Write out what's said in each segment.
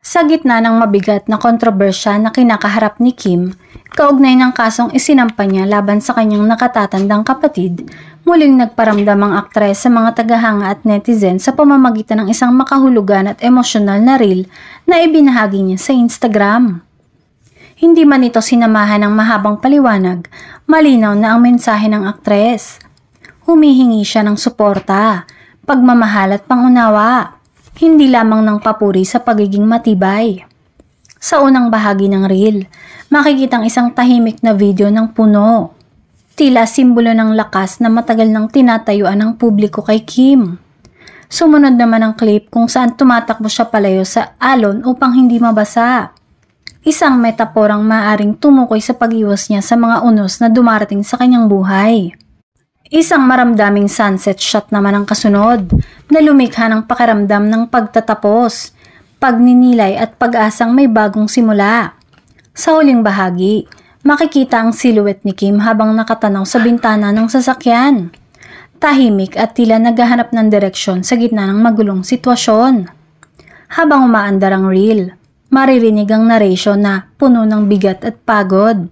Sa gitna ng mabigat na kontrobersya na kinakaharap ni Kim, kaugnay ng kasong isinampa niya laban sa kanyang nakatatandang kapatid, muling nagparamdam ang aktres sa mga tagahanga at netizen sa pamamagitan ng isang makahulugan at emosyonal na reel na ibinahagi niya sa Instagram. Hindi man ito sinamahan ng mahabang paliwanag, malinaw na ang mensahe ng aktres. Humihingi siya ng suporta, pagmamahal at pangunawa. Hindi lamang ng papuri sa pagiging matibay. Sa unang bahagi ng reel, makikitang isang tahimik na video ng puno. Tila simbolo ng lakas na matagal nang tinatayuan ng publiko kay Kim. Sumunod naman ang clip kung saan tumatakbo siya palayo sa alon upang hindi mabasa. Isang metaporang maaring tumukoy sa pag-iwas niya sa mga unos na dumarating sa kanyang buhay. Isang maramdaming sunset shot naman ang kasunod na lumikha ng pakiramdam ng pagtatapos, pagninilay at pag-asang may bagong simula. Sa huling bahagi, makikita ang silhouette ni Kim habang nakatanaw sa bintana ng sasakyan. Tahimik at tila naghahanap ng direksyon sa gitna ng magulong sitwasyon. Habang umaandar ang reel, maririnig ang narration na puno ng bigat at pagod.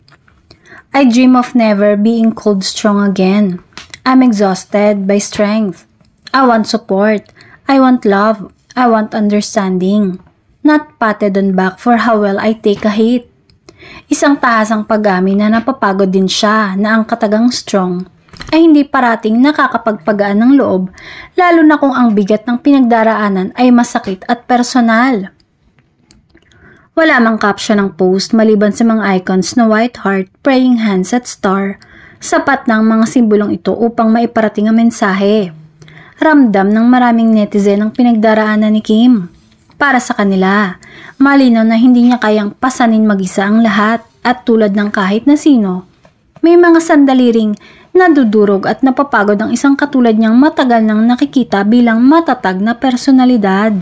I dream of never being cold strong again. I'm exhausted by strength. I want support. I want love. I want understanding. Not patted on back for how well I take a hit. Isang tahasang pag-amin na napapagod din siya na ang katagang strong ay hindi parating nakakapagpagaan ng loob, lalo na kung ang bigat ng pinagdaraanan ay masakit at personal. Wala mang caption ng post maliban sa mga icons na white heart, praying hands at star. Sapat na ang mga simbolong ito upang maiparating ang mensahe. Ramdam ng maraming netizen ang pinagdaraanan ni Kim. Para sa kanila, malinaw na hindi niya kayang pasanin mag-isa ang lahat at tulad ng kahit na sino, may mga sandali ring nadudurog at napapagod ang isang katulad niyang matagal nang nakikita bilang matatag na personalidad.